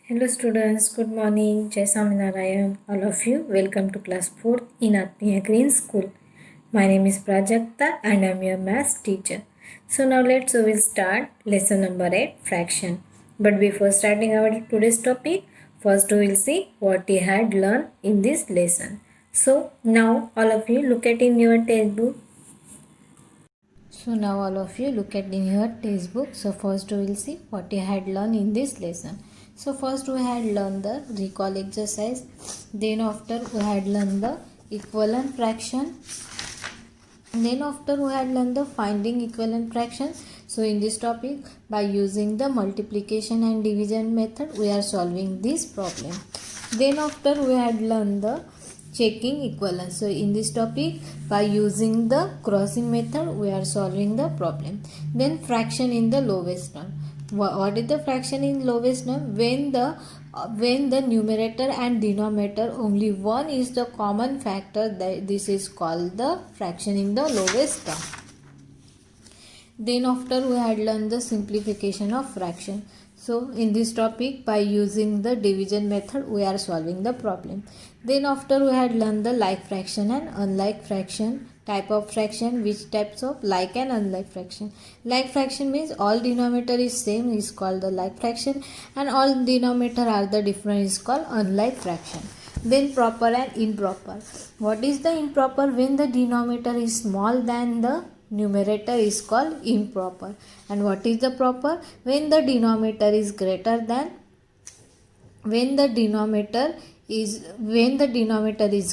Hello students, good morning. Jai Saminarayan. All of you, welcome to class 4th in Atmiya Green School. My name is Prajakta and I am your maths teacher. So now we will start lesson number 8, fraction. But before starting our today's topic, first we will see what we had learned in this lesson. So now all of you look at in your textbook. So now all of you look at in your textbook. So first we will see what you had learned in this lesson. So first we had learned the recall exercise. Then after we had learned the equivalent fraction. Then after we had learned the finding equivalent fraction. So in this topic, by using the multiplication and division method, we are solving this problem. Then after we had learned the checking equivalence. So in this topic, by using the crossing method, we are solving the problem. Then fraction in the lowest term. What is the fraction in lowest term? When the numerator and denominator only one is the common factor, this is called the fraction in the lowest term. Then after we had learned the simplification of fraction. So in this topic, by using the division method, we are solving the problem. Then after we had learned the like fraction and unlike fraction, type of fraction, which types of like and unlike fraction. Like fraction means all denominator is same, is called the like fraction, and all denominator are the different is called unlike fraction. Then proper and improper. What is the improper? When the denominator is small than the numerator is called improper. And what is the proper? When the denominator is greater than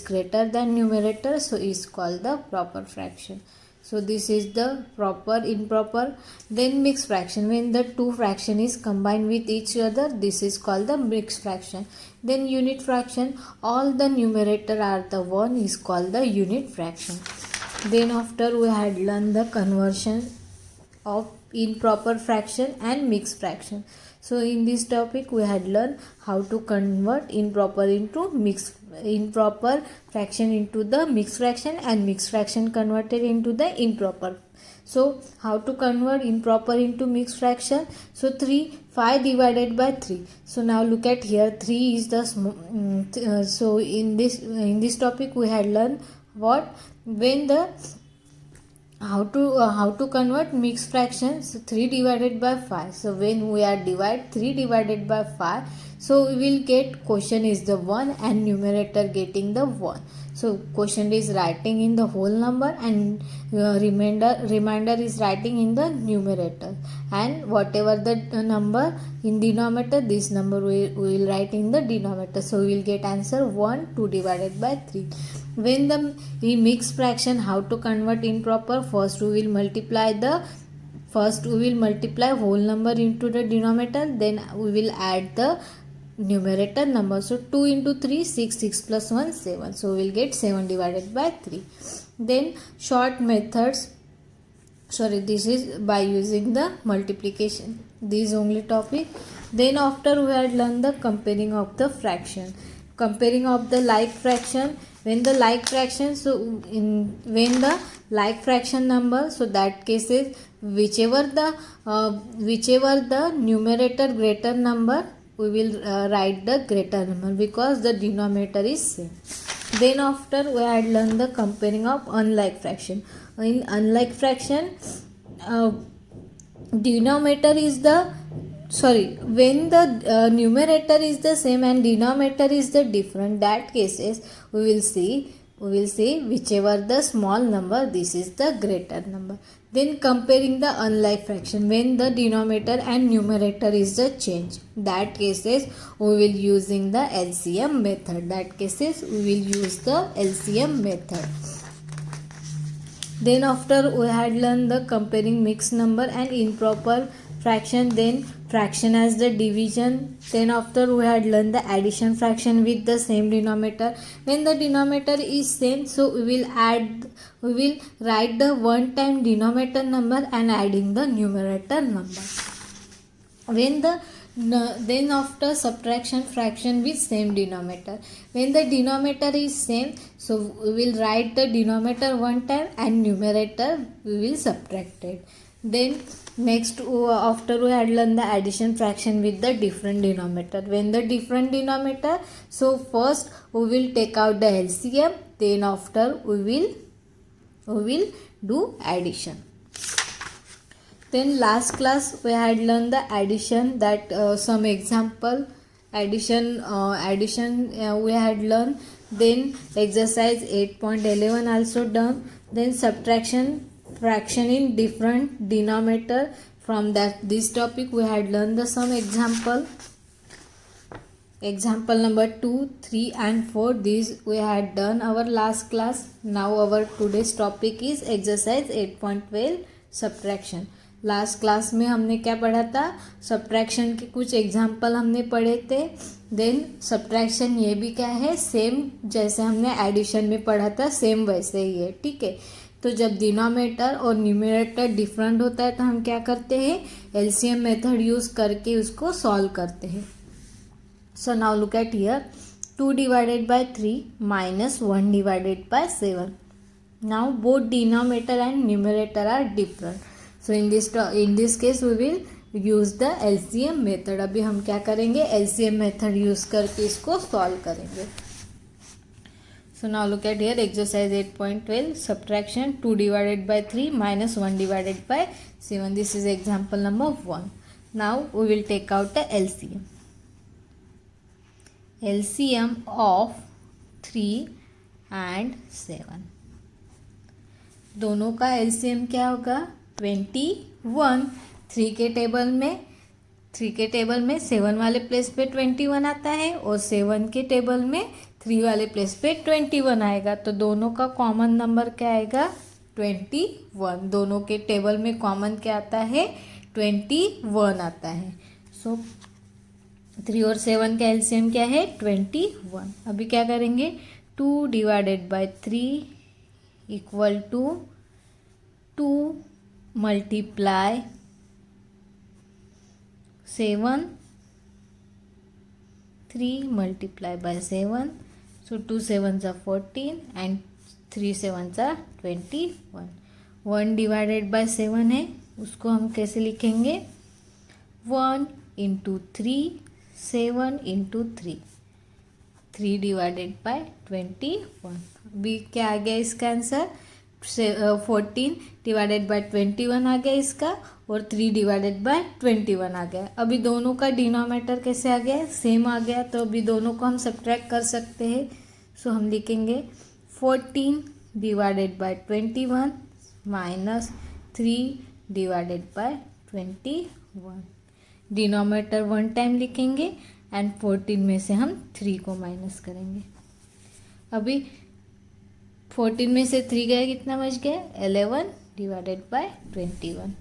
greater than numerator, so is called the proper fraction. So this is the proper, improper. Then mixed fraction. When the two fraction is combined with each other, this is called the mixed fraction. Then unit fraction. All the numerator are the one is called the unit fraction. Then after we had learned the conversion of improper fraction and mixed fraction. So in this topic we had learned how to convert improper fraction into the mixed fraction and mixed fraction converted into the improper. So how to convert improper into mixed fraction? So 5 divided by 3. So now look at here, 3 is the so in this topic we had learned what when the how to convert mixed fractions. 3 divided by 5. So when we are divide 3 divided by 5, so we will get quotient is the 1 and numerator getting the 1. So quotient is writing in the whole number and remainder is writing in the numerator, and whatever the number in denominator, this number we will write in the denominator. So we will get answer 1 2 divided by 3. When we mix fraction, how to convert improper? First we will multiply whole number into the denominator, then we will add the numerator number. So 2 into 3 6, 6 plus 1 7. So we will get 7 divided by 3. Then short methods. This is by using the multiplication. This only topic. Then after we had learned the comparing of the fraction. Comparing of the like fraction. When the like fraction, when the like fraction number, so that case is whichever the numerator greater number, we will write the greater number because the denominator is same. Then after we had learned the comparing of unlike fraction. In unlike fraction, denominator is the when the numerator is the same and denominator is the different, that cases we will see whichever the small number, this is the greater number. Then comparing the unlike fraction, when the denominator and numerator is the change, that cases we will using the LCM method. Then after we had learned the comparing mixed number and improper fraction, then fraction as the division. Then after we had learned the addition fraction with the same denominator. When the denominator is same, so we will write the one time denominator number and adding the numerator number. Then after subtraction fraction with same denominator. When the denominator is same, so we will write the denominator one time and numerator we will subtract it. Then next, after we had learned the addition fraction with the different denominator. When the different denominator, so first we will take out the LCM, then after we will do addition. Then last class we had learned the addition, that some example addition we had learned. Then exercise 8.11 also done. Then subtraction fraction in different denominator. From this topic we had learned the some example number 2, 3 and 4. These we had done our last class. Now our today's topic is exercise 8.12 subtraction. Last class में हमने क्या पढ़ा था, subtraction के कुछ example हमने पढ़े थे. देन सब्ट्रैक्शन ये भी क्या है, सेम जैसे हमने एडिशन में पढ़ा था सेम वैसे ही है. ठीक है, तो जब डिनोमिनेटर और न्यूमरेटर डिफरेंट होता है तो हम क्या करते हैं, एलसीएम मेथड यूज करके उसको सॉल्व करते हैं. So now look at here, 2 divided by 3 minus 1 divided by 7. Now both denominator and numerator are different. So in this case we will use the LCM method. अभी हम क्या करेंगे, LCM method use करके इसको solve करेंगे. So now look at here, exercise 8.12 subtraction, 2 divided by 3 minus 1 divided by 7. This is example number 1. Now we will take out the LCM. LCM of 3 and 7. दोनों का LCM क्या होगा, 21. 3 के table में 7 वाले प्लेस पे 21 आता है और 7 के टेबल में 3 वाले प्लेस पे 21 आएगा. तो दोनों का कॉमन नंबर क्या आएगा, 21. दोनों के टेबल में कॉमन क्या आता है, 21 आता है. सो 3 और 7 का एलसीएम क्या है, 21. अभी क्या करेंगे, 2 divided by 3 equal to 2 multiply 7, 3 multiply by 7. So 2 7s are 14 and 3 7s are 21. 1 divided by 7 है, उसको हम कैसे लिखेंगे, 1 into 3, 7 into 3, 3 divided by 21. अभी क्या आ गया इसका आंसर, 14 डिवाइडेड बाय 21 आ गया इसका, और 3 डिवाइडेड बाय 21 आ गया. अभी दोनों का डिनोमिनेटर कैसे आ गया, सेम आ गया. तो अभी दोनों को हम सब्ट्रैक्ट कर सकते हैं. सो हम लिखेंगे 14 divided bye 21 minus 3 divided bye 21. Denominator 1 time लिखेंगे एंड 14 में से हम 3 को माइनस करेंगे. अभी 14 में से 3 गया, कितना बच गया, 11 divided by 21.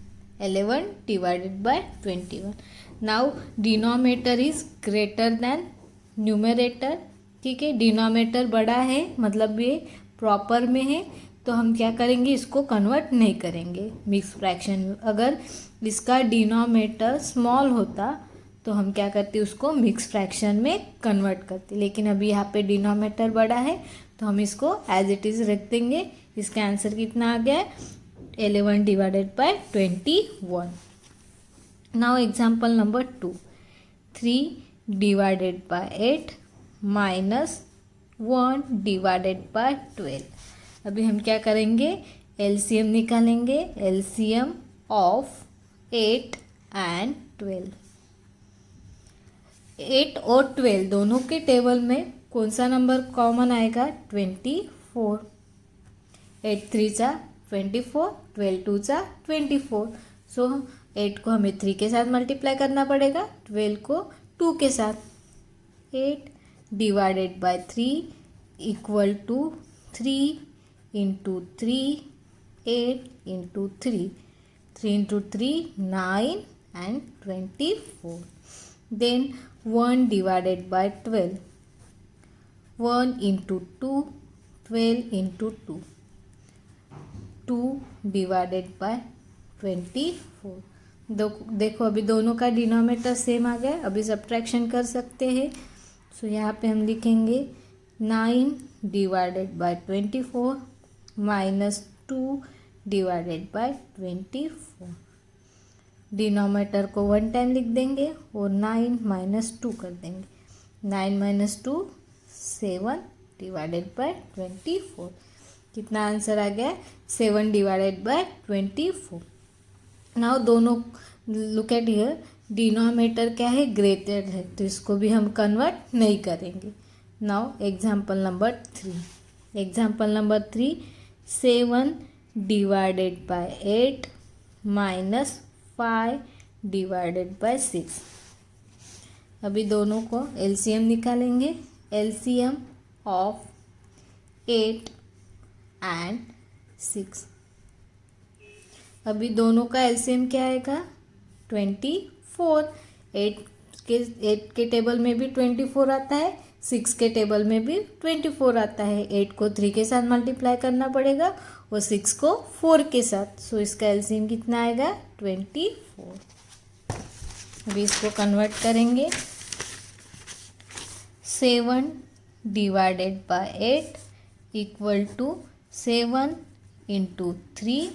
11 divided by 21. Now denominator is greater than numerator. ठीक है, डिनोमिनेटर बड़ा है मतलब ये प्रॉपर में है, तो हम क्या करेंगे, इसको कन्वर्ट नहीं करेंगे मिक्स फ्रैक्शन में. अगर इसका डिनोमिनेटर स्मॉल होता तो हम क्या करते, उसको मिक्स फ्रैक्शन में कन्वर्ट करते. लेकिन अभी यहाँ पे डिनोमिनेटर बड़ा है तो हम इसको एज इट इज़ रख देंगे. इसका आंसर कितना आ गया, 11 divided by 21. Now example number 2, 3 divided by 8 minus 1 divided by 12. अभी हम क्या करेंगे, एलसीएम निकालेंगे. LCM of 8 and 12. 8 और 12 दोनों के टेबल में कौन सा नंबर कॉमन आएगा, 24. 8 3 24, 12 2 24. सो 8 को हमें 3 के साथ मल्टीप्लाई करना पड़ेगा, 12 को 2 के साथ. 8 divided by 3 equal to 3 into 3, 8 into 3, 3 into 3 9 and 24. Then 1 divided by 12, 1 into 2, 12 into 2, 2 divided by 24. देखो अभी दोनों का डिनोमिनेटर सेम आ गया. अभी सब्ट्रैक्शन कर सकते हैं. सो यहाँ पे हम लिखेंगे 9 divided by 24 minus 2 divided by 24. Denominator को 1 टाइम लिख देंगे और 9 माइनस 2 कर देंगे। 9 माइनस 2 7 डिवाइडेड बाय 24। कितना आंसर आ गया? 7 डिवाइडेड बाय 24। नाउ दोनों लुक एट हियर, डिनोमीटर क्या है? ग्रेटर है, तो इसको भी हम कन्वर्ट नहीं करेंगे। Now example number 3। Example number 3, 7 divided by 8 minus 5 divided by 6। अभी दोनों को एलसीएम निकालेंगे। LCM of 8 and 6। अभी दोनों का एलसीएम क्या आएगा? 24। 8 के टेबल में भी 24 आता है, 6 के टेबल में भी 24 आता है। 8 को 3 के साथ मल्टीप्लाई करना पड़ेगा और 6 को 4 के साथ। सो इसका एलसीएम कितना आएगा? 24। अभी इसको कन्वर्ट करेंगे। 7 divided by 8 equal to 7 into 3,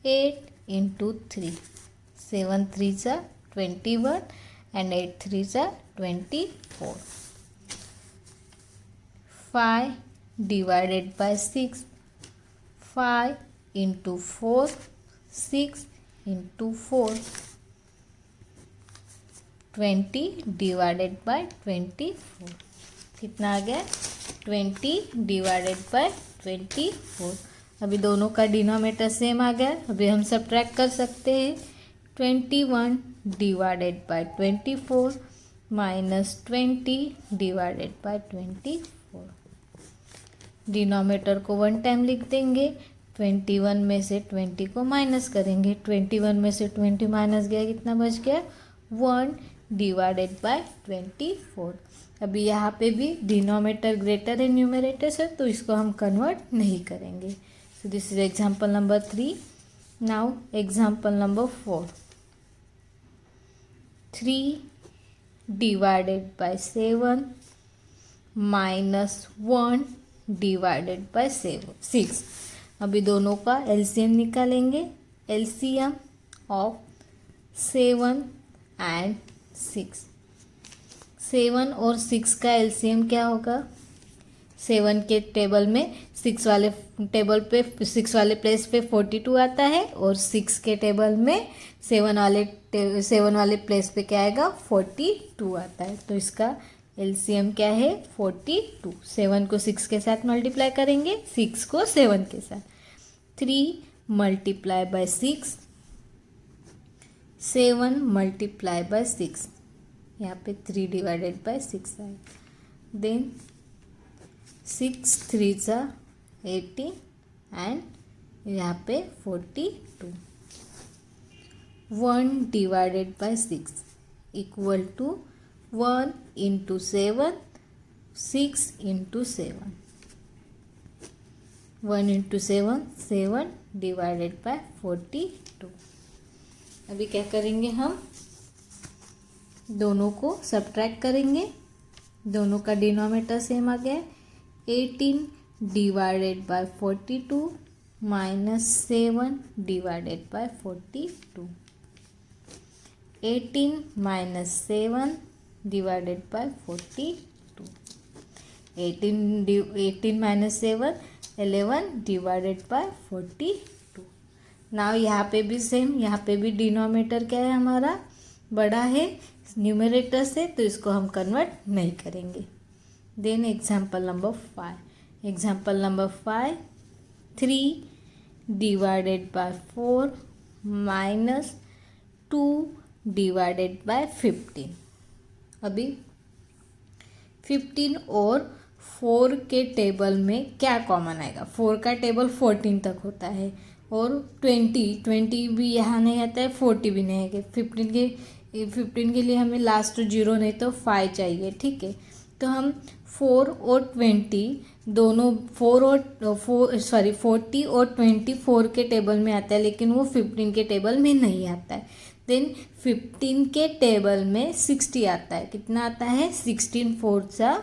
8 into 3। 7 3 सा 21 and 8 3 सा 24। 5 divided by 6, 5 into 4, 6 into 4, 20 divided by 24। कितना आ गया? 20 divided by 24। अभी दोनों का डिनोमीटर सेम आ गया। अभी हम सब्ट्रैक्ट कर सकते हैं। 21 divided by 24 minus 20 divided by 24। Denominator को 1 टाइम लिख देंगे। 21 में से 20 को माइनस करेंगे। 21 में से 20 माइनस गया, कितना बच गया? 1 डिवाइडेड बाय 24। अभी यहाँ पे भी डिनोमीटर ग्रेटर है न्यूमरेटर से, तो इसको हम कन्वर्ट नहीं करेंगे। So this is example number 3। Now example number 4। 3 divided bye 7 minus 1 divided by 6। अभी दोनों का एलसीएम निकालेंगे। LCM of 7 and 6। 7 और 6 का एलसीएम क्या होगा? 7 के टेबल में 6 वाले टेबल पे 6 वाले प्लेस पे 42 आता है और 6 के टेबल में 7 वाले प्लेस पे क्या आएगा? 42 आता है। तो इसका एलसीएम क्या है? 42। 7 को 6 के साथ मल्टीप्लाई करेंगे, 6 को 7 के साथ। 3 मल्टीप्लाई बाय 6, 7 मल्टीप्लाई बाय 6। यहाँ पे 3 डिवाइडेड बाय 6 आए। देन 6 3 सा 18 एंड यहाँ पे 42। 1 divided by 6 equal to 1 into 7, 6 into 7। 1 into 7, 7 divided by 42। अभी क्या करेंगे? हम दोनों को सब्ट्रैक्ट करेंगे। दोनों का डिनोमीटर सेम आ गया। 18 divided by 42 minus 7 divided by 42। 18 minus 7 divided by 42। 18 minus 7 11 divided by 42। Now यहाँ पे भी सेम, यहाँ पे भी डिनोमीटर क्या है हमारा? बड़ा है न्यूमरेटर से, तो इसको हम कन्वर्ट नहीं करेंगे। Then example number 5। Example number 5, 3 divided by 4 minus 2 divided by 15। अभी 15 और 4 के टेबल में क्या कॉमन आएगा? 4 का टेबल 14 तक होता है और 20 भी यहाँ नहीं आता है, 40 भी नहीं है। 15 के लिए हमें लास्ट 0 नहीं तो 5 चाहिए, ठीक है। तो हम 4 और 20 दोनों 40 और 24 के टेबल में आता है, लेकिन वो 15 के टेबल में नहीं आता है। देन 15 के टेबल में 60 आता है। कितना आता है? 16 4 सा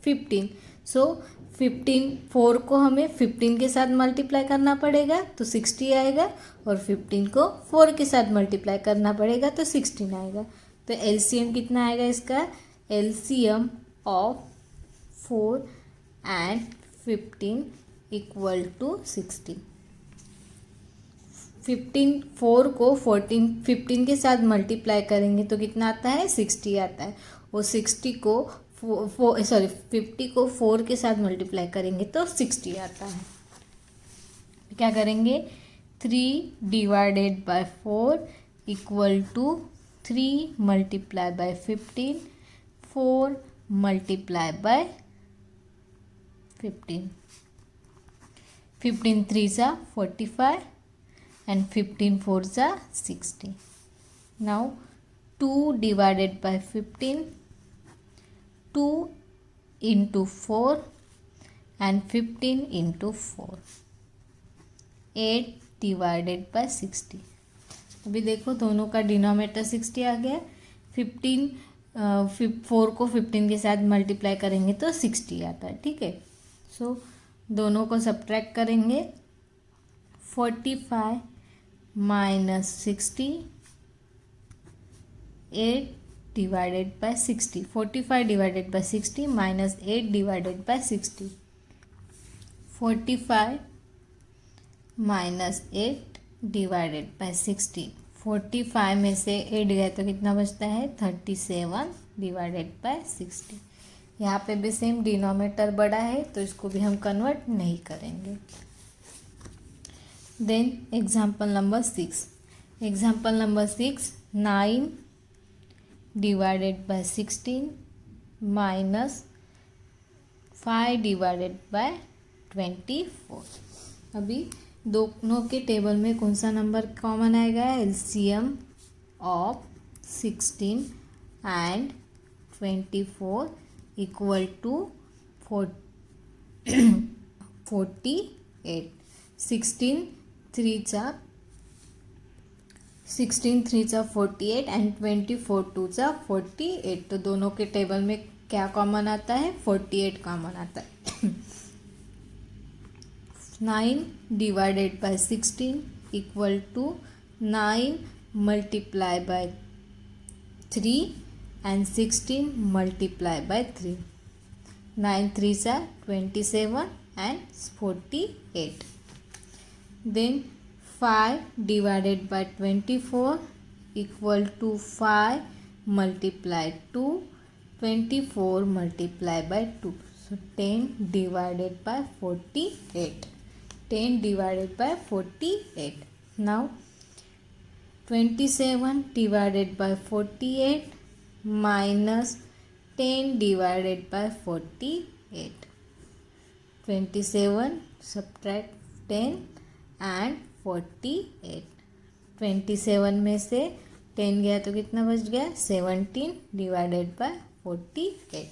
15। सो 4 को हमें 15 के साथ मल्टीप्लाई करना पड़ेगा तो 60 आएगा, और 15 को 4 के साथ मल्टीप्लाई करना पड़ेगा तो 16 आएगा। तो एलसीएम कितना आएगा इसका? LCM of 4 and 15 equal to 60। 4 को 15 के साथ मल्टीप्लाई करेंगे तो कितना आता है? 60 आता है। और 50 को 4 के साथ मल्टीप्लाई करेंगे तो 60 आता है। क्या करेंगे? 3 divided by 4 equal to 3 multiply by 15, 4 multiply by 15। 15 3 जा 45 and 15 4 जा 60. Now 2 divided by 15, 2 into 4 and 15 into 4, 8 divided by 60. अभी देखो दोनों का डिनोमिनेटर 60 आ गया। 4 को 15 के साथ मल्टीप्लाई करेंगे तो 60 आता है। ठीक है, सो दोनों को सब्ट्रैक्ट करेंगे। 45 minus 60, 8 divided bye 60। 45 divided by 60 minus 8 divided bye 60। 45 minus 8 divided bye 60। 45 में से 8 गए तो कितना बचता है? 37 डिवाइडेड बाय 60। यहाँ पे भी सेम डिनोमिनेटर बड़ा है तो इसको भी हम कन्वर्ट नहीं करेंगे। Then example number 6। Example number 6, 9 divided by 16 minus 5 divided by 24। अभी दोनों के टेबल में कौन सा नंबर कॉमन आएगा? LCM of 16 and 24 equal to 48। 16 3 जा 48 एंड 24 2 जा 48। तो दोनों के टेबल में क्या कॉमन आता है? 48 कॉमन आता है। 9 divided by 16 equal to 9 multiply by 3 and 16 multiply by 3. 9 3 जा 27 and 48. Then 5 divided by 24 equal to 5 multiply 2, 24 multiply by 2. So 10 divided by 48. 10 divided by 48. Now 27 divided by 48 minus 10 divided by 48. 27 subtract 10 and 48. 27 में से 10 गया तो कितना बच गया? 17 divided by 48.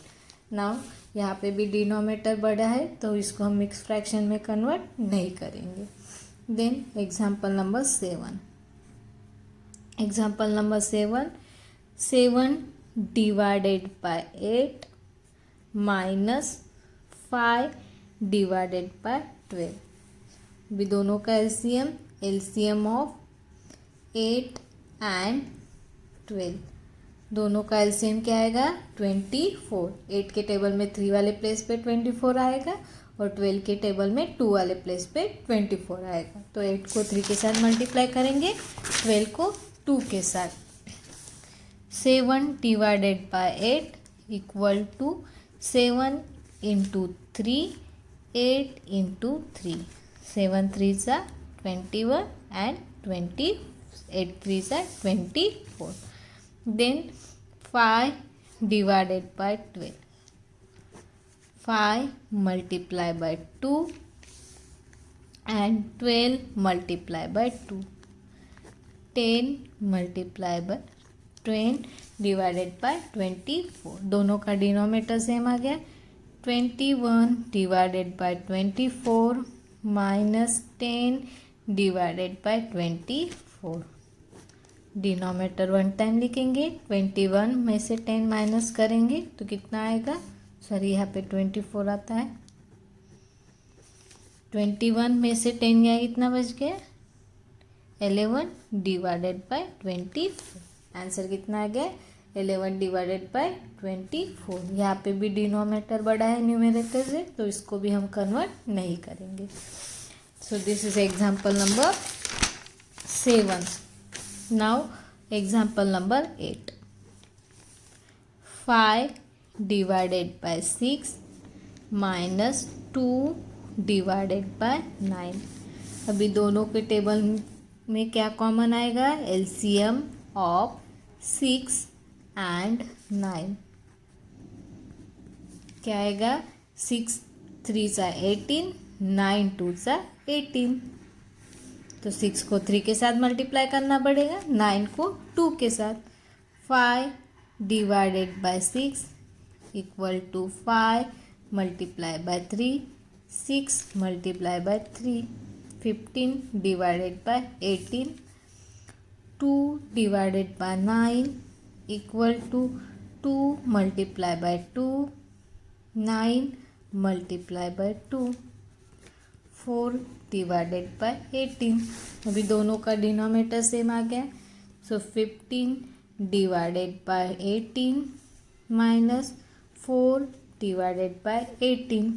Now यहाँ पे भी डिनोमिनेटर बड़ा है तो इसको हम मिक्स फ्रैक्शन में कन्वर्ट नहीं करेंगे। Then example number 7। Example number 7, 7 divided by 8 minus 5 divided by 12। भी दोनों का एलसीएम ऑफ 8 एंड 12। दोनों का एलसीएम क्या आएगा? 24। 8 के टेबल में 3 वाले प्लेस पे 24 आएगा और 12 के टेबल में 2 वाले प्लेस पे 24 आएगा। तो 8 को 3 के साथ मल्टीप्लाई करेंगे, 12 को 2 के साथ। 7 divided by 8 equal to 7 into 3, 8 into 3। 7 3 जा 21 एंड 20, 8 3 जा 24. Then 5 divided by 12. 5 multiply by 2 and 12 multiply by 2. 10 multiply by 10 divided by 24। दोनों का डिनोमिनेटर सेम आ गया। 21 divided by 24 minus 10 divided by 24। Denominator 1 time लिखेंगे, 21 में से 10 माइनस करेंगे तो कितना आएगा? सॉरी यहाँ पे 24 आता है। 21 में से 10 गया, कितना बच गया? 11 डिवाइडेड बाय 24। आंसर कितना आ गया? 11 डिवाइडेड बाय 24। यहाँ पे भी डिनोमिनेटर बड़ा है न्यूमरेटर से, तो इसको भी हम कन्वर्ट नहीं करेंगे। So this is example number 7। Now example number 8। 5 divided by 6 minus 2 divided by 9। अभी दोनों के टेबल में क्या कॉमन आएगा? एलसीएम ऑफ 6 एंड 9 क्या आएगा? 6 3 सा 18, 9 2 सा 18। तो 6 को 3 के साथ मल्टीप्लाई करना पड़ेगा, 9 को 2 के साथ। 5 divided by 6 equal to 5 multiply by 3, 6 multiply by 3। 15 divided by 18, 2 divided by 9 equal to 2 multiply by 2, 9 multiply by 2। 4 divided by 18। अभी दोनों का डिनोमिनेटर सेम आ गया। So 15 divided by 18 minus 4 divided by 18।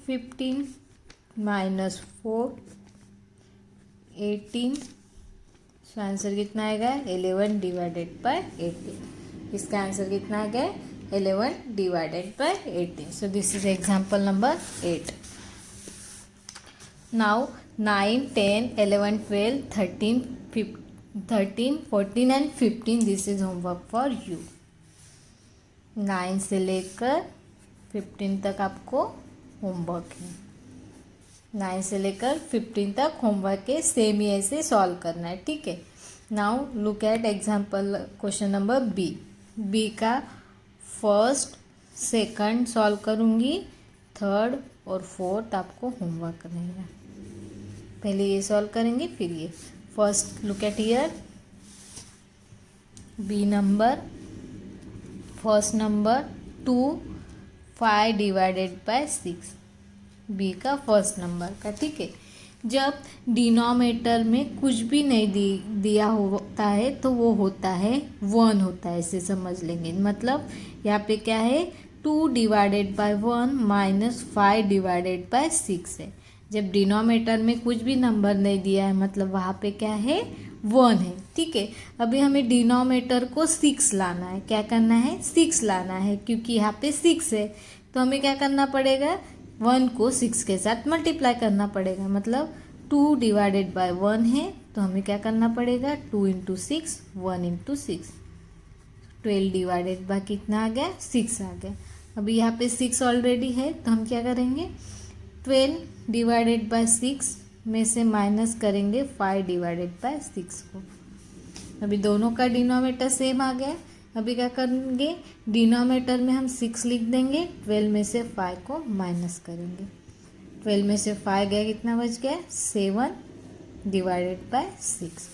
15 minus 4 18। So answer कितना आएगा? 11 divided by 18। इसका answer कितना आ गया? 11 divided by 18। So this is example number 8। Now 9, 10, 11, 12, 13, 14 and 15 this is homework for you. 9 से लेकर 15 तक आपको होमवर्क है। 9 से लेकर 15 तक होमवर्क है, सेम ही ऐसे सॉल्व करना है, ठीक है। Now look at example question number B. B का फर्स्ट सेकंड सॉल्व करूँगी, थर्ड और फोर्थ आपको होमवर्क रहेगा। पहले ये सॉल्व करेंगे फिर ये। First look at here, B number, first number 2 5 divided by 6, B का फर्स्ट नंबर का, ठीक है। जब डिनोमिनेटर में कुछ भी नहीं दिया होता है तो वो होता है 1 होता है, ऐसे समझ लेंगे। मतलब यहाँ पे क्या है? 2 divided by 1 minus 5 divided by 6 है। जब डिनोमिनेटर में कुछ भी नंबर नहीं दिया है मतलब वहाँ पे क्या है? 1 है, ठीक है। अभी हमें डिनोमिनेटर को 6 लाना है। क्या करना है? 6 लाना है, क्योंकि यहाँ पे 6 है तो हमें क्या करना पड़ेगा? 1 को 6 के साथ मल्टीप्लाई करना पड़ेगा। मतलब 2 डिवाइडेड बाय 1 है तो हमें क्या करना पड़ेगा? 2 इंटू 6, 1 इंटू 6। 12 डिवाइडेड बाय कितना आ गया? 6 आ गया। अभी यहाँ पे 6 ऑलरेडी है तो हम क्या करेंगे? 12 डिवाइडेड बाय 6 में से माइनस करेंगे 5 डिवाइडेड बाय 6 को। अभी दोनों का डिनोमिनेटर सेम आ गया। अभी क्या करेंगे? डिनोमिनेटर में हम 6 लिख देंगे, 12 में से 5 को माइनस करेंगे। 12 में से 5 गया, कितना बच गया? 7 डिवाइडेड बाय 6।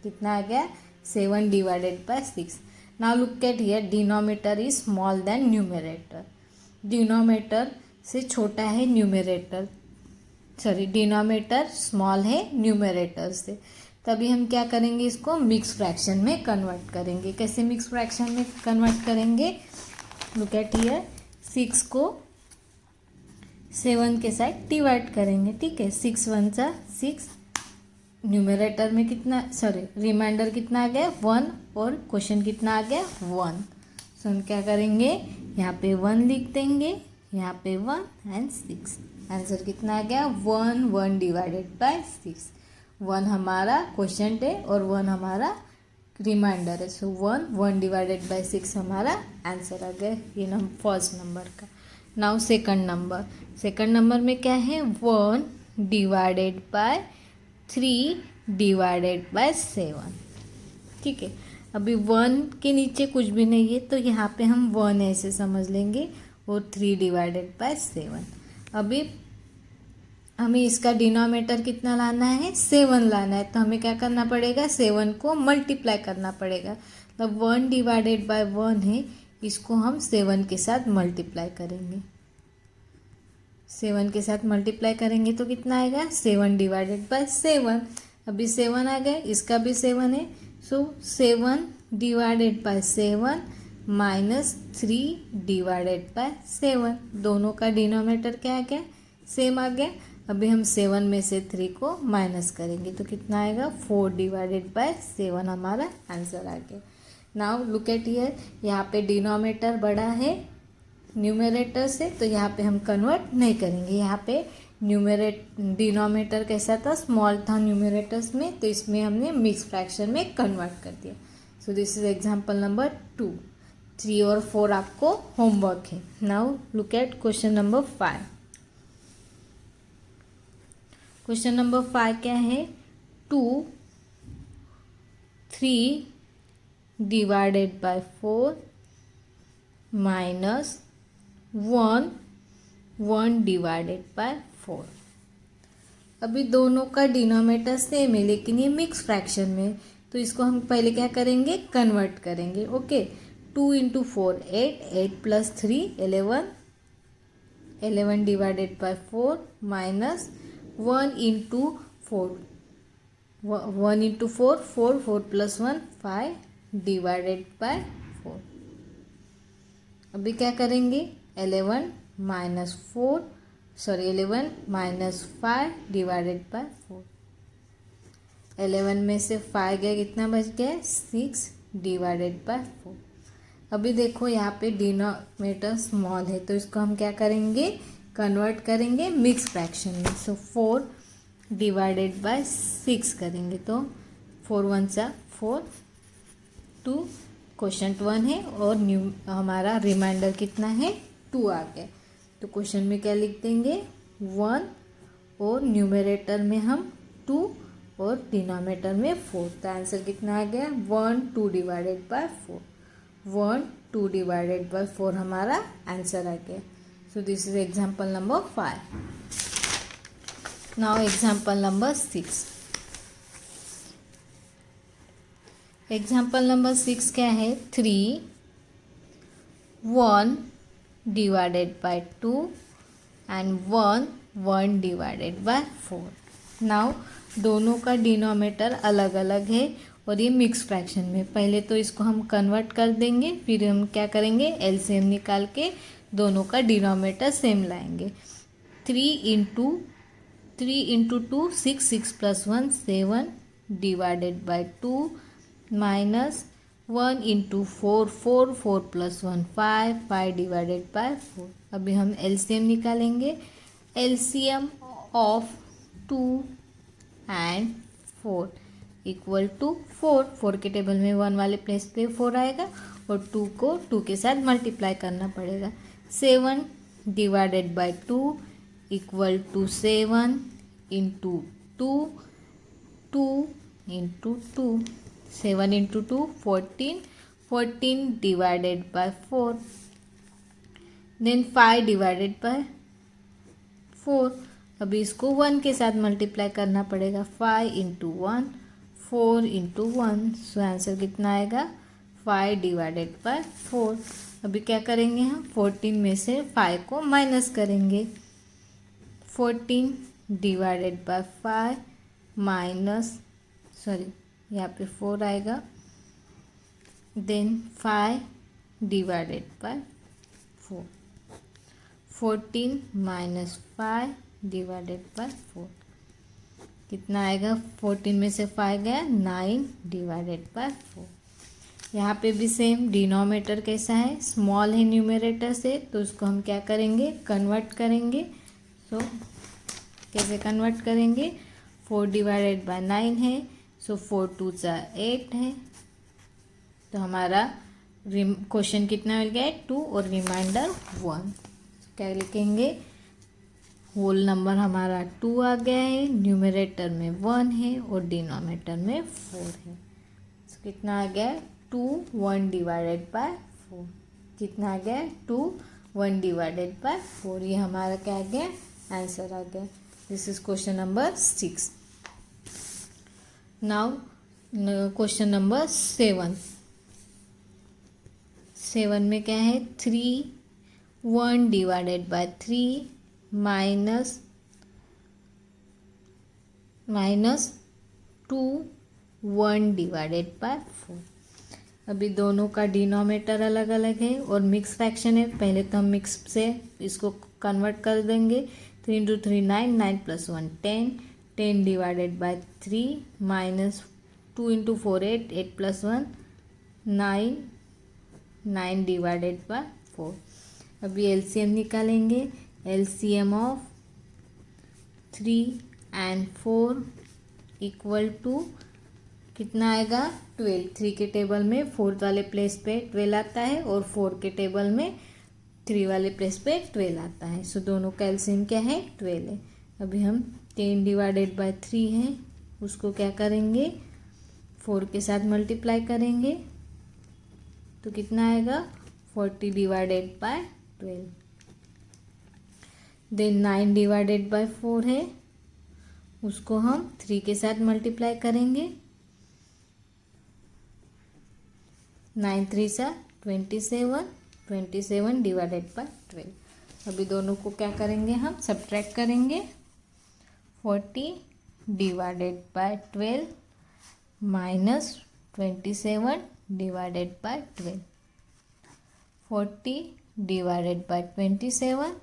कितना आ गया? 7 divided by 6। Now look at here, denominator is small than numerator. Denominator से छोटा है न्यूमरेटर, सॉरी डिनोमिनेटर स्मॉल है न्यूमरेटर से। तभी हम क्या करेंगे? इसको मिक्स फ्रैक्शन में कन्वर्ट करेंगे। कैसे मिक्स फ्रैक्शन में कन्वर्ट करेंगे? लुक एट हियर, 6 को 7 के साथ डिवाइड करेंगे, ठीक है। 6 1 सा 6, न्यूमरेटर में कितना, सॉरी रिमाइंडर कितना आ गया? 1, और क्वेश्चन कितना आ गया? 1। सो हम क्या करेंगे? यहाँ पे 1 लिख देंगे, यहाँ पे 1 एंड 6। आंसर कितना आ गया? 1 1 डिवाइडेड बाय 6। 1 हमारा क्वेश्चन है और 1 हमारा रिमाइंडर है। सो 1 1 डिवाइडेड बाय 6 हमारा आंसर आ गया, ये फर्स्ट नंबर का। Now second number. Second number में क्या है? 1 डिवाइडेड बाय 3 डिवाइडेड बाय 7, ठीक है। अभी 1 के नीचे कुछ भी नहीं है तो यहाँ पे हम 1 ऐसे समझ लेंगे, और 3 डिवाइडेड बाय 7। अभी हमें इसका डिनोमिनेटर कितना लाना है? 7 लाना है। तो हमें क्या करना पड़ेगा? 7 को मल्टीप्लाई करना पड़ेगा। मतलब 1 डिवाइडेड बाय 1 है इसको हम 7 के साथ मल्टीप्लाई करेंगे। 7 के साथ मल्टीप्लाई करेंगे तो कितना आएगा, 7 डिवाइडेड बाय 7। अभी 7 आ गया, इसका भी 7 है, सो 7 divided bye 7 minus 3 divided bye 7। दोनों का डिनोमिनेटर क्या आ गया, सेम आ गया। अभी हम 7 में से 3 को माइनस करेंगे तो कितना आएगा, 4 डिवाइडेड बाय 7 हमारा आंसर आ गया। नाउ लुक एट हियर, यहाँ पे डिनोमिनेटर बड़ा है न्यूमरेटर से, तो यहाँ पे हम कन्वर्ट नहीं करेंगे। यहाँ पे डिनोमिनेटर कैसा था, स्मॉल था न्यूमरेटर्स में, तो इसमें हमने मिक्स फ्रैक्शन में कन्वर्ट कर दिया। So this is example number 2। 3 और 4 आपको होमवर्क है। Now look eight question number 5। Question number 5 क्या है, 2 3 divided by 4 minus 1 divided by 4। अभी दोनों का डिनोमिनेटर सेम है लेकिन ये मिक्स फ्रैक्शन में, तो इसको हम पहले क्या करेंगे, कन्वर्ट करेंगे। Okay, 2 into 4 8, 8 plus 3 11, 11 divided by 4 minus 1 into 4, 1 into 4 4, 4 plus 1 5 divided by 4। अभी क्या करेंगे, 11 माइनस 5 डिवाइडेड बाय 4। 11 में से 5 गया, कितना बच गया, 6 डिवाइडेड बाय 4। अभी देखो यहाँ पे डिनोमिनेटर स्मॉल है, तो इसको हम क्या करेंगे, कन्वर्ट करेंगे मिक्स फ्रैक्शन में। सो 4 डिवाइडेड बाय 6 करेंगे, तो 4 1 जा 4, 2 क्वेश्चन 1 है और हमारा रिमाइंडर कितना है, 2 आ गया। तो क्वेश्चन में क्या लिख देंगे, 1 और न्यूमरेटर में हम 2 और डिनोमिनेटर में 4। तो आंसर कितना आ गया, 1 2 डिवाइडेड बाय 4। 1 2 डिवाइडेड बाय 4 हमारा आंसर आ गया। So this is example number 5। Now example number 6। Example number 6 क्या है, 3 1 divided by 2 and 1 divided by 4। Now दोनों का डिनोमिनेटर अलग अलग है और ये मिक्स फ्रैक्शन में। पहले तो इसको हम कन्वर्ट कर देंगे, फिर हम क्या करेंगे, एलसीएम निकाल के दोनों का डिनोमिनेटर सेम लाएंगे। 3 into 2 6, 6 plus 1 7 divided by 2 minus 1 into 4 4, 4 plus 1 5, 5 divided by 4। अभी हम एलसीएम निकालेंगे। LCM of 2 and 4 equal to 4। 4 के टेबल में 1 वाले प्लेस पे 4 आएगा और 2 को 2 के साथ मल्टीप्लाई करना पड़ेगा। 7 divided by 2 equal to 7 into 2, 2 into 2, 7 into 2 14, 14 divided by 4, then 5 divided by 4। अभी इसको 1 के साथ मल्टीप्लाई करना पड़ेगा। 5 इंटू 1 4 इंटू 1, सो आंसर कितना आएगा, 5 डिवाइडेड बाय 4। अभी क्या करेंगे हम, 14 में से 5 को माइनस करेंगे। 14 डिवाइडेड बाय 5 माइनस, सॉरी यहाँ पे 4 आएगा, then 5 divided by 4। 14 minus 5 divided by 4 कितना आएगा, 14 में से 5 गया, 9 डिवाइडेड बाय 4। यहाँ पे भी सेम, डिनोमिनेटर कैसा है, स्मॉल है न्यूमरेटर से, तो उसको हम क्या करेंगे, कन्वर्ट करेंगे। सो कैसे कन्वर्ट करेंगे, 4 डिवाइडेड बाय 9 है, सो 4 2 जा 8 है, तो हमारा क्वेश्चन कितना मिल गया है, 2 और रिमाइंडर 1। क्या लिखेंगे, होल नंबर हमारा 2 आ गया है, न्यूमरेटर में 1 है और डिनोमिनेटर में 4 है। so, कितना आ गया, 2 1 डिवाइडेड बाय 4। कितना आ गया, 2 1 डिवाइडेड बाय 4। ये हमारा क्या आ गया, आंसर आ गया। This is question number 6। Now question number 7। 7 में क्या है 3, 1 divided by 3 minus 2, 1 divided by 4। अभी दोनों का डिनोमिनेटर अलग अलग है और मिक्स फ्रैक्शन है। पहले तो हम मिक्स से इसको कन्वर्ट कर देंगे। 3 into 3 9, 9 plus 1 10, 10 divided by 3 minus 2 into 4 8, 8 plus 1 9, 9 divided by 4। अभी एलसीएम निकालेंगे। LCM of 3 and 4 equal to कितना आएगा 12। 3 के टेबल में फोर्थ वाले प्लेस पे 12 आता है और 4 के टेबल में 3 वाले प्लेस पे 12 आता है। सो दोनों का एलसीएम क्या है 12 है। अभी हम 10 डिवाइडेड बाय 3 है उसको क्या करेंगे 4 के साथ मल्टीप्लाई करेंगे तो कितना आएगा 40 divided by 12। Then 9 divided by 4 है उसको हम 3 के साथ मल्टीप्लाई करेंगे। 9 3 सा 27, 27 डिवाइडेड बाय 12। अभी दोनों को क्या करेंगे हम सब्ट्रैक्ट करेंगे। 40 divided by 12 minus 27 divided by 12। 40 divided bye 27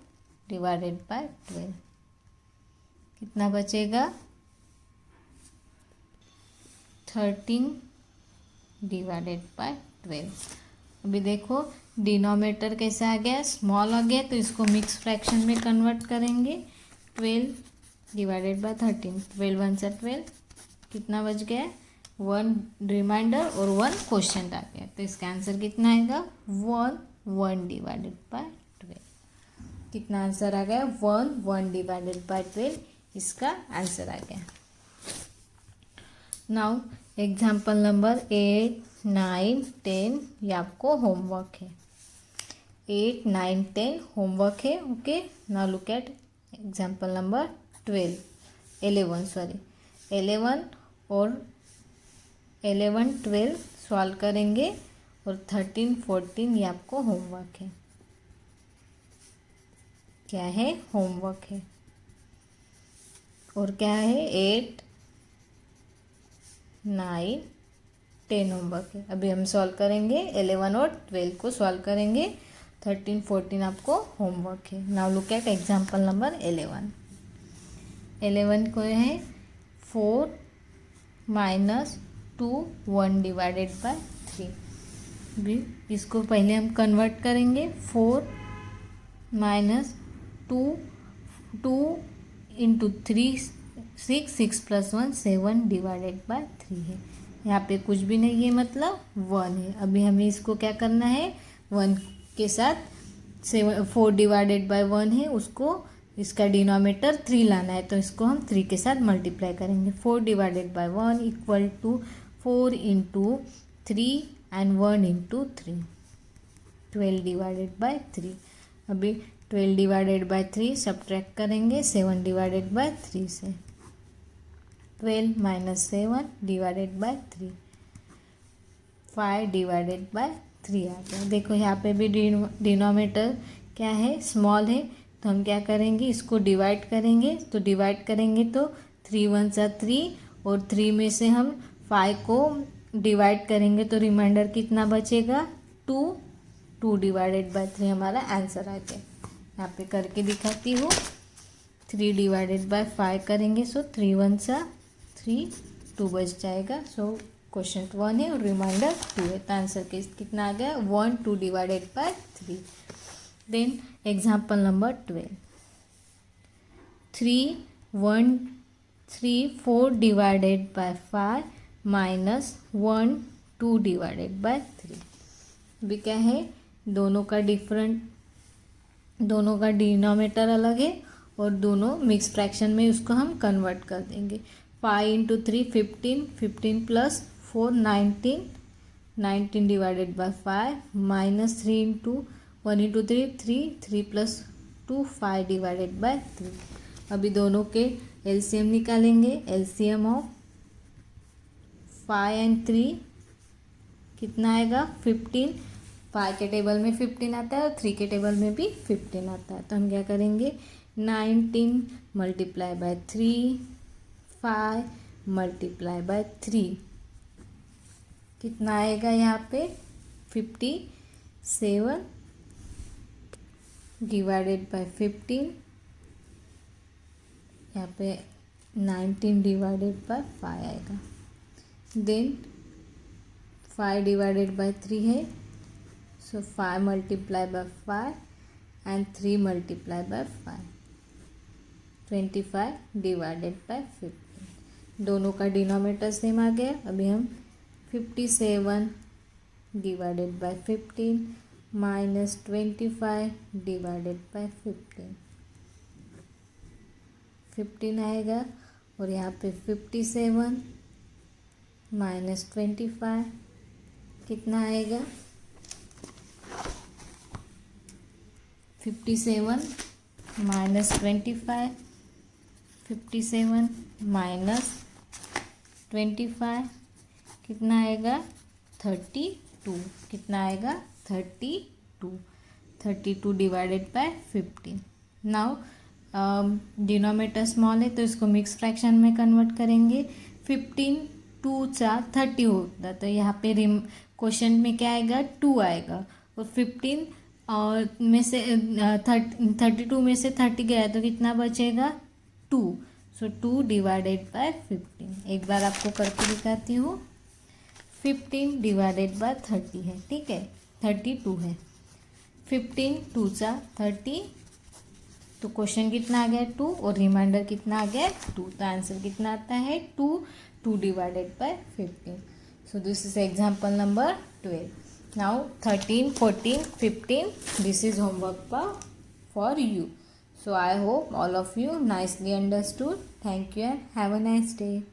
divided by 12 कितना बचेगा 13 डिवाइडेड बाय 12। अभी देखो डिनोमिनेटर कैसा आ गया स्मॉल आ गया तो इसको मिक्स फ्रैक्शन में कन्वर्ट करेंगे। 12 डिवाइडेड बाय 13, 12 1 सा 12 कितना बच गया 1 रिमाइंडर और 1 क्वेश्चन आ गया तो इसका आंसर कितना आएगा 1 डिवाइडेड बाय 12। कितना आंसर आ गया 1 डिवाइडेड बाय 12 इसका आंसर आ गया। नाउ एग्जाम्पल नंबर 8, 9, 10 ये आपको होमवर्क है। 8, 9, 10 होमवर्क है। Okay now look at example number 11 और 11 12 सॉल्व करेंगे और 13 14 ये आपको होमवर्क है। क्या है होमवर्क है और क्या है 8, 9, 10 होमवर्क है। अभी हम सॉल्व करेंगे 11 और 12 को सॉल्व करेंगे। 13 14 आपको होमवर्क है। Now look at example number 11 को है 4 माइनस 2 1 डिवाइडेड बाय 3। अभी इसको पहले हम कन्वर्ट करेंगे। 4 minus 2 into 3 6, 6 plus 1 7 divided by 3 है। यहाँ पे कुछ भी नहीं है मतलब 1 है। अभी हमें इसको क्या करना है 1 के साथ 4 डिवाइडेड बाय 1 है उसको इसका डिनोमिनेटर 3 लाना है तो इसको हम 3 के साथ मल्टीप्लाई करेंगे। 4 divided by 1 equal to 4 into 3 and 1 into 3 12 divided by 3। अभी 12 डिवाइडेड बाय 3 सब्ट्रैक्ट करेंगे 7 डिवाइडेड बाय 3 से। 12 minus 7 divided by 3 5 divided by 3 आ गया। देखो यहाँ पे भी डिनोमिनेटर क्या है स्मॉल है तो हम क्या करेंगे इसको डिवाइड करेंगे। तो डिवाइड करेंगे तो 3 1 सा 3 और 3 में से हम 5 को डिवाइड करेंगे तो रिमाइंडर कितना बचेगा 2 डिवाइडेड बाय 3 हमारा आंसर आ गया। यहाँ पे करके दिखाती हूँ। 3 डिवाइडेड बाय 5 करेंगे सो 3 1 सा 3 2 बच जाएगा। सो क्वेश्चन 1 है और रिमाइंडर 2 है तो आंसर कितना आ गया 1 2 divided by 3। Then example number 12 3 4 divided by 5 minus 1 2 divided by 3। अभी क्या है दोनों का डिनोमिनेटर अलग है और दोनों मिक्स फ्रैक्शन में उसको हम कन्वर्ट कर देंगे। 5 into 3 15, 15 plus 4 19, 19 divided by 5 minus 3 into 1 into 3 3 plus 2 5 divided by 3। अभी दोनों के एलसीएम निकालेंगे। एलसीएम ऑफ 5 एंड 3 कितना आएगा 15। 5 के टेबल में 15 आता है और 3 के टेबल में भी 15 आता है। तो हम क्या करेंगे, 19 मल्टीप्लाई बाय 3, 5 मल्टीप्लाई बाय 3, कितना आएगा यहाँ पे 57 डिवाइडेड बाय 15, यहाँ पे 19 डिवाइडेड बाय 5 आएगा। देन 5 डिवाइडेड बाय 3 है, सो 5 multiply bye 5 and 3 multiply bye 5, 25 divided by 15। दोनों का डिनोमिनेटर सेम आ गया। अभी हम 57 divided by 15 minus 25 divided by 15 आएगा, और यहाँ पे 57 माइनस 25 कितना आएगा, 57 माइनस 25, 57 माइनस 25 कितना आएगा 32, कितना आएगा 32 divided by 15। Now denominator small है तो इसको मिक्स फ्रैक्शन में कन्वर्ट करेंगे। 15 2 4 30 होता, तो यहाँ पे क्वेश्चन में क्या आएगा 2 आएगा, और 15 और में से 32 में से 30 गया तो कितना बचेगा 2, सो 2 डिवाइडेड बाय 15। एक बार आपको करके दिखाती हूँ। 15 डिवाइडेड बाय 30 है, ठीक है, 32 है, 15 2 4 30, तो क्वेश्चन कितना आ गया 2 और रिमाइंडर कितना आ गया 2, तो आंसर कितना आता है 2 divided by 15। So this is example number 12। Now 13 14 15 this is homework for you. So I hope all of you nicely understood. Thank you and have a nice day.